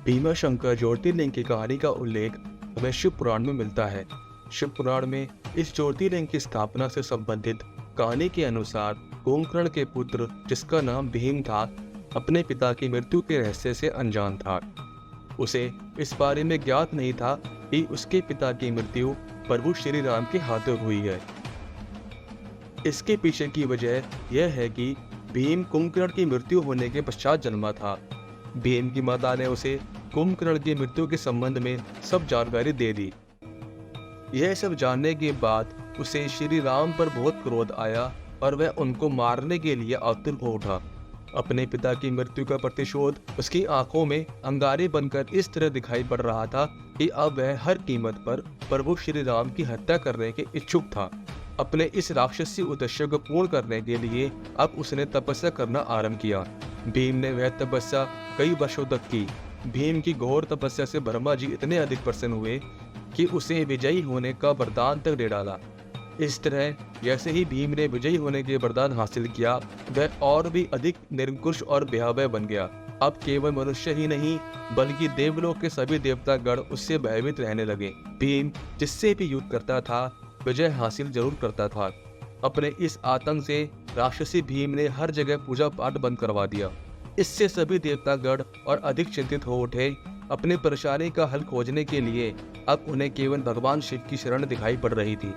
भीमाशंकर ज्योतिर्लिंग की कहानी का उल्लेख हमें शिव पुराण में मिलता है। शिव पुराण में इस ज्योतिर्लिंग की स्थापना से संबंधित कहानी के अनुसार कुंभकर्ण के पुत्र, जिसका नाम भीम था, अपने पिता की मृत्यु के रहस्य से अनजान था। उसे इस बारे में ज्ञात नहीं था कि उसके पिता की मृत्यु प्रभु श्री राम के हाथों हुई है। इसके पीछे की वजह यह है कि भीम कुंभकर्ण की मृत्यु होने के पश्चात जन्मा था। भीम की माता ने उसे कुंभकर्ण की मृत्यु के संबंध में सब जानकारी दे दी। यह सब जानने के बाद उसे श्री राम पर बहुत क्रोध आया और वह उनको मारने के लिए आतुर हो उठा। अपने पिता की मृत्यु का प्रतिशोध उसकी आंखों में अंगारे बनकर इस तरह दिखाई पड़ रहा था कि अब वह हर कीमत पर प्रभु श्री राम की हत्या करने के इच्छुक था। अपने इस राक्षसी उद्देश्य को पूर्ण करने के लिए अब उसने तपस्या करना आरंभ किया। भीम ने वह तपस्या कई वर्षों तक की। भीम की घोर तपस्या से ब्रह्मा जी इतने अधिक प्रसन्न हुए कि उसे विजयी होने का वरदान तक दे डाला। इस तरह जैसे ही भीम ने विजयी होने के वरदान हासिल किया, वह और भी अधिक निरंकुश और भयावह बन गया। अब केवल मनुष्य ही नहीं बल्कि देवलोक के सभी देवतागण उससे भयभीत रहने लगे। भीम जिससे भी युद्ध करता था विजय हासिल जरूर करता था। अपने इस आतंक से राक्षसी भीम ने हर जगह पूजा पाठ बंद करवा दिया। इससे सभी देवतागण और अधिक चिंतित हो उठे। अपनी परेशानी का हल खोजने के लिए अब उन्हें केवल भगवान शिव की शरण दिखाई पड़ रही थी।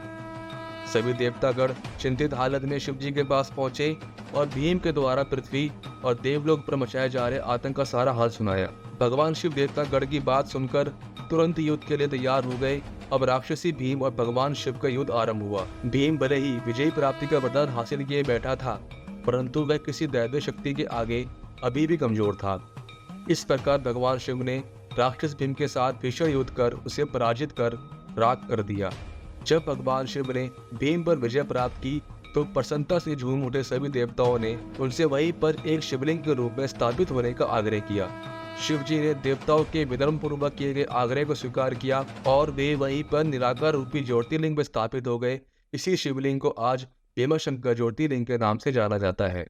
सभी देवतागण चिंतित हालत में शिव जी के पास पहुंचे और भीम के द्वारा पृथ्वी और देवलोक पर मचाए जा रहे आतंक का सारा हाल सुनाया। भगवान शिव देवतागण की बात सुनकर तुरंत युद्ध के लिए तैयार हो गए। अब राक्षसी भीम और भगवान शिव का युद्ध आरंभ हुआ। भीम भले ही विजय प्राप्ति का वरदान हासिल किए बैठा था, परंतु वह किसी दैवीय शक्ति के आगे अभी भी कमजोर था। इस प्रकार भगवान शिव ने राक्षस भीम के साथ भीषण युद्ध कर उसे पराजित कर राख कर दिया। जब भगवान शिव ने भीम पर विजय प्राप्त की तो प्रसन्नता से झूम उठे सभी देवताओं ने उनसे वहीं पर एक शिवलिंग के रूप में स्थापित होने का आग्रह किया। शिव जी ने देवताओं के विनम्र पूर्वक किए गए आग्रह को स्वीकार किया और वे वहीं पर निराकार रूपी ज्योतिर्लिंग में स्थापित हो गए। इसी शिवलिंग को आज भीमाशंकर ज्योतिर्लिंग के नाम से जाना जाता है।